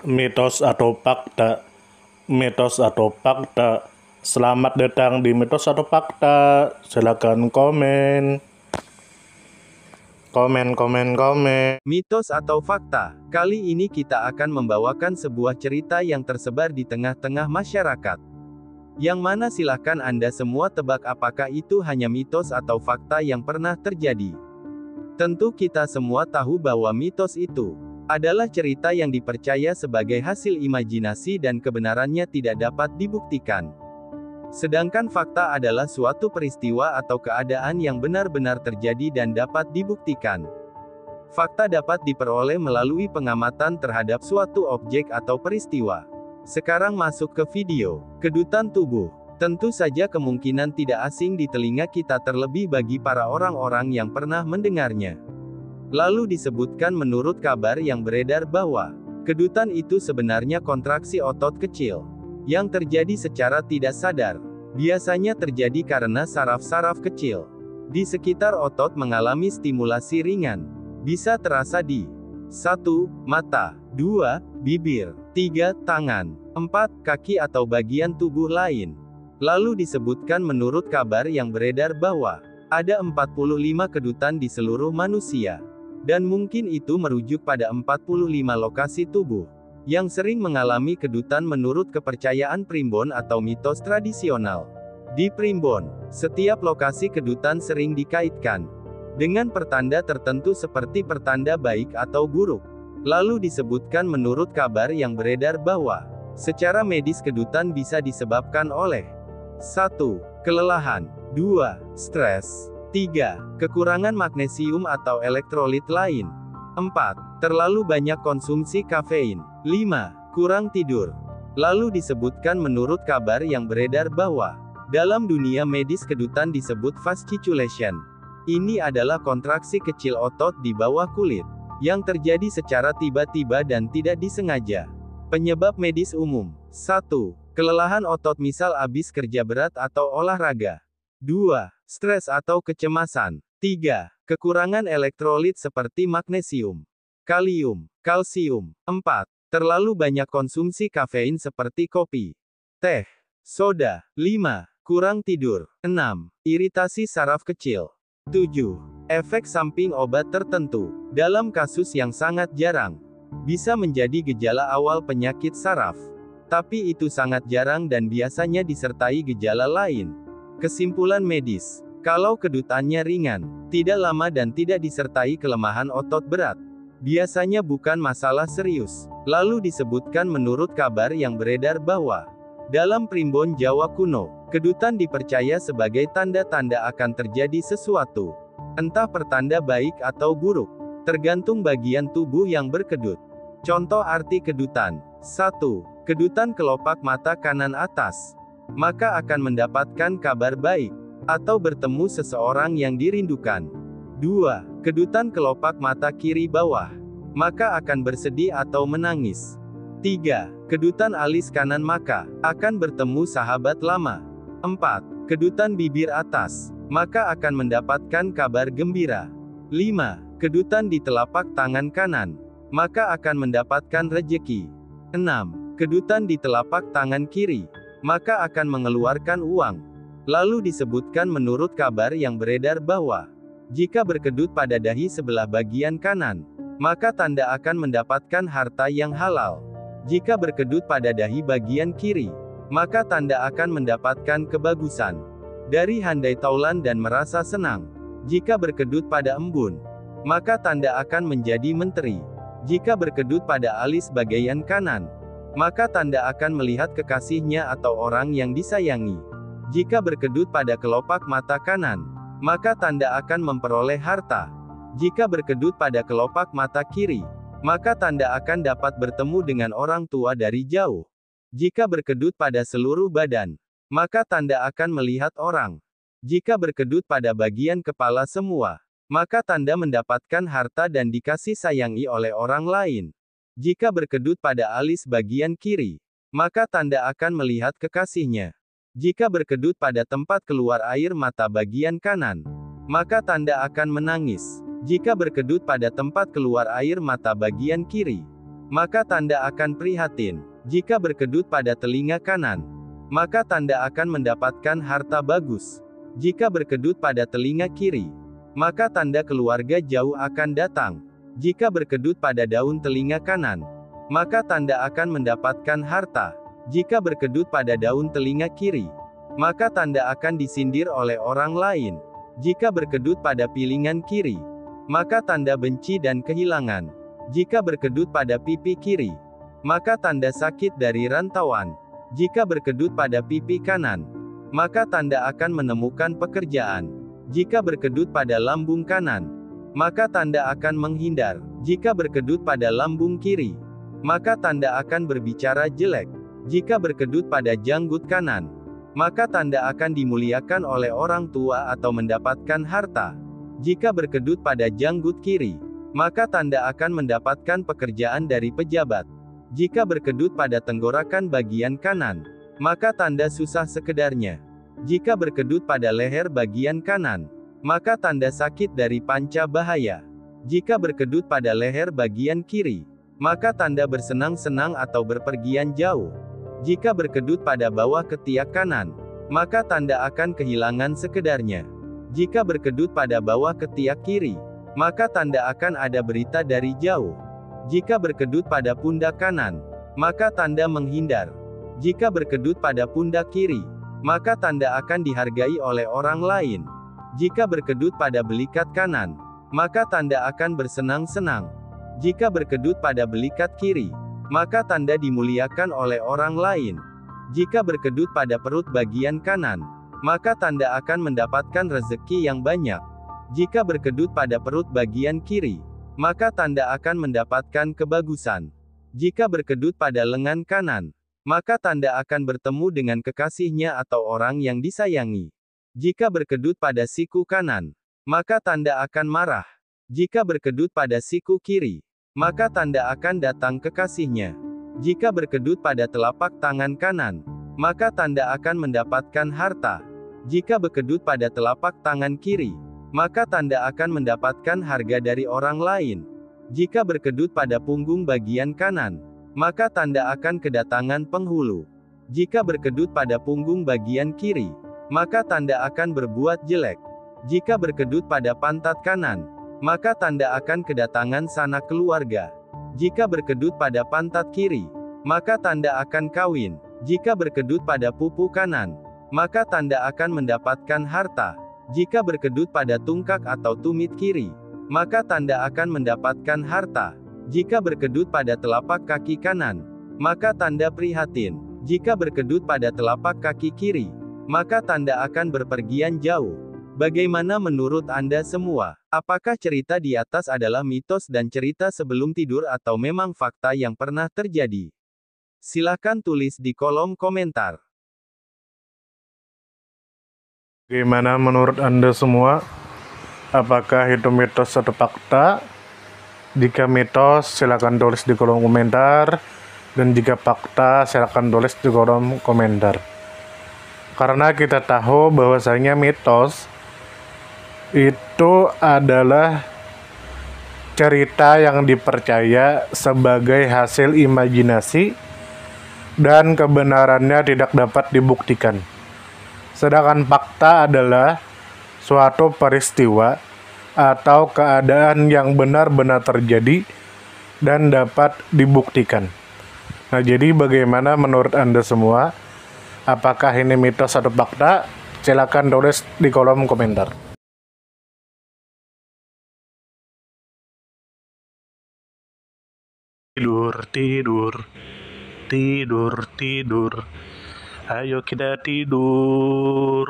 Mitos atau fakta? Mitos atau fakta? Selamat datang di Mitos atau Fakta. Silakan komen. Komen. Mitos atau fakta? Kali ini kita akan membawakan sebuah cerita yang tersebar di tengah-tengah masyarakat. Yang mana silahkan Anda semua tebak apakah itu hanya mitos atau fakta yang pernah terjadi. Tentu kita semua tahu bahwa mitos itu adalah cerita yang dipercaya sebagai hasil imajinasi dan kebenarannya tidak dapat dibuktikan. Sedangkan fakta adalah suatu peristiwa atau keadaan yang benar-benar terjadi dan dapat dibuktikan. Fakta dapat diperoleh melalui pengamatan terhadap suatu objek atau peristiwa. Sekarang masuk ke video. Kedutan tubuh. Tentu saja kemungkinan tidak asing di telinga kita terlebih bagi para orang-orang yang pernah mendengarnya. Lalu disebutkan menurut kabar yang beredar bahwa kedutan itu sebenarnya kontraksi otot kecil yang terjadi secara tidak sadar. Biasanya terjadi karena saraf-saraf kecil di sekitar otot mengalami stimulasi ringan. Bisa terasa di 1. Mata, 2. Bibir, 3. Tangan, 4. Kaki atau bagian tubuh lain. Lalu disebutkan menurut kabar yang beredar bahwa ada 45 kedutan di seluruh manusia. Dan mungkin itu merujuk pada 45 lokasi tubuh yang sering mengalami kedutan menurut kepercayaan primbon atau mitos tradisional. Di primbon, setiap lokasi kedutan sering dikaitkan dengan pertanda tertentu seperti pertanda baik atau buruk. Lalu disebutkan menurut kabar yang beredar bahwa secara medis kedutan bisa disebabkan oleh 1. Kelelahan, 2. Stres, 3. Kekurangan magnesium atau elektrolit lain, 4. Terlalu banyak konsumsi kafein, 5. Kurang tidur. Lalu disebutkan menurut kabar yang beredar bahwa dalam dunia medis kedutan disebut fasciculation. Ini adalah kontraksi kecil otot di bawah kulit yang terjadi secara tiba-tiba dan tidak disengaja. Penyebab medis umum: 1. Kelelahan otot misal habis kerja berat atau olahraga. 2. Stres atau kecemasan. 3. Kekurangan elektrolit seperti magnesium, kalium, kalsium. 4. Terlalu banyak konsumsi kafein seperti kopi, teh, soda. 5. Kurang tidur. 6. Iritasi saraf kecil. 7. Efek samping obat tertentu. Dalam kasus yang sangat jarang, bisa menjadi gejala awal penyakit saraf. Tapi itu sangat jarang dan biasanya disertai gejala lain. Kesimpulan medis: kalau kedutannya ringan, tidak lama dan tidak disertai kelemahan otot berat, biasanya bukan masalah serius. Lalu disebutkan menurut kabar yang beredar bahwa dalam primbon Jawa kuno, kedutan dipercaya sebagai tanda-tanda akan terjadi sesuatu. Entah pertanda baik atau buruk, tergantung bagian tubuh yang berkedut. Contoh arti kedutan: 1. Kedutan kelopak mata kanan atas, maka akan mendapatkan kabar baik, atau bertemu seseorang yang dirindukan. 2. Kedutan kelopak mata kiri bawah, maka akan bersedih atau menangis. 3. Kedutan alis kanan maka akan bertemu sahabat lama. 4. Kedutan bibir atas, maka akan mendapatkan kabar gembira. 5. Kedutan di telapak tangan kanan, maka akan mendapatkan rejeki. 6. Kedutan di telapak tangan kiri, maka akan mengeluarkan uang. Lalu disebutkan menurut kabar yang beredar bahwa jika berkedut pada dahi sebelah bagian kanan, maka tanda akan mendapatkan harta yang halal. Jika berkedut pada dahi bagian kiri, maka tanda akan mendapatkan kebagusan dari handai taulan dan merasa senang. Jika berkedut pada embun, maka tanda akan menjadi menteri. Jika berkedut pada alis bagian kanan, maka tanda akan melihat kekasihnya atau orang yang disayangi. Jika berkedut pada kelopak mata kanan, maka tanda akan memperoleh harta. Jika berkedut pada kelopak mata kiri, maka tanda akan dapat bertemu dengan orang tua dari jauh. Jika berkedut pada seluruh badan, maka tanda akan melihat orang. Jika berkedut pada bagian kepala semua, maka tanda mendapatkan harta dan dikasih sayangi oleh orang lain. Jika berkedut pada alis bagian kiri, maka tanda akan melihat kekasihnya. Jika berkedut pada tempat keluar air mata bagian kanan, maka tanda akan menangis. Jika berkedut pada tempat keluar air mata bagian kiri, maka tanda akan prihatin. Jika berkedut pada telinga kanan, maka tanda akan mendapatkan harta bagus. Jika berkedut pada telinga kiri, maka tanda keluarga jauh akan datang. Jika berkedut pada daun telinga kanan, maka tanda akan mendapatkan harta. Jika berkedut pada daun telinga kiri, maka tanda akan disindir oleh orang lain. Jika berkedut pada pilingan kiri, maka tanda benci dan kehilangan. Jika berkedut pada pipi kiri, maka tanda sakit dari rantauan. Jika berkedut pada pipi kanan, maka tanda akan menemukan pekerjaan. Jika berkedut pada lambung kanan, maka tanda akan menghindar. Jika berkedut pada lambung kiri, maka tanda akan berbicara jelek. Jika berkedut pada janggut kanan, maka tanda akan dimuliakan oleh orang tua atau mendapatkan harta. Jika berkedut pada janggut kiri, maka tanda akan mendapatkan pekerjaan dari pejabat. Jika berkedut pada tenggorokan bagian kanan, maka tanda susah sekedarnya. Jika berkedut pada leher bagian kanan, maka tanda sakit dari panca bahaya. Jika berkedut pada leher bagian kiri, maka tanda bersenang-senang atau berpergian jauh. Jika berkedut pada bawah ketiak kanan, maka tanda akan kehilangan sekedarnya. Jika berkedut pada bawah ketiak kiri, maka tanda akan ada berita dari jauh. Jika berkedut pada pundak kanan, maka tanda menghindar. Jika berkedut pada pundak kiri, maka tanda akan dihargai oleh orang lain. Jika berkedut pada belikat kanan, maka tanda akan bersenang-senang. Jika berkedut pada belikat kiri, maka tanda dimuliakan oleh orang lain. Jika berkedut pada perut bagian kanan, maka tanda akan mendapatkan rezeki yang banyak. Jika berkedut pada perut bagian kiri, maka tanda akan mendapatkan kebagusan. Jika berkedut pada lengan kanan, maka tanda akan bertemu dengan kekasihnya atau orang yang disayangi. Jika berkedut pada siku kanan, maka tanda akan marah. Jika berkedut pada siku kiri, maka tanda akan datang kekasihnya. Jika berkedut pada telapak tangan kanan, maka tanda akan mendapatkan harta. Jika berkedut pada telapak tangan kiri, maka tanda akan mendapatkan harga dari orang lain. Jika berkedut pada punggung bagian kanan, maka tanda akan kedatangan penghulu. Jika berkedut pada punggung bagian kiri, maka tanda akan berbuat jelek. Jika berkedut pada pantat kanan, maka tanda akan kedatangan sanak keluarga. Jika berkedut pada pantat kiri, maka tanda akan kawin. Jika berkedut pada pupu kanan, maka tanda akan mendapatkan harta. Jika berkedut pada tungkak atau tumit kiri, maka tanda akan mendapatkan harta. Jika berkedut pada telapak kaki kanan, maka tanda prihatin. Jika berkedut pada telapak kaki kiri, maka tanda akan berpergian jauh. Bagaimana menurut Anda semua? Apakah cerita di atas adalah mitos dan cerita sebelum tidur atau memang fakta yang pernah terjadi? Silakan tulis di kolom komentar. Bagaimana menurut Anda semua? Apakah itu mitos atau fakta? Jika mitos, silakan tulis di kolom komentar. Dan jika fakta, silakan tulis di kolom komentar. Karena kita tahu bahwasanya mitos itu adalah cerita yang dipercaya sebagai hasil imajinasi dan kebenarannya tidak dapat dibuktikan. Sedangkan fakta adalah suatu peristiwa atau keadaan yang benar-benar terjadi dan dapat dibuktikan. Nah, jadi bagaimana menurut Anda semua? Apakah ini mitos atau fakta? Silakan tulis di kolom komentar. Tidur, tidur, tidur, tidur. Ayo kita tidur.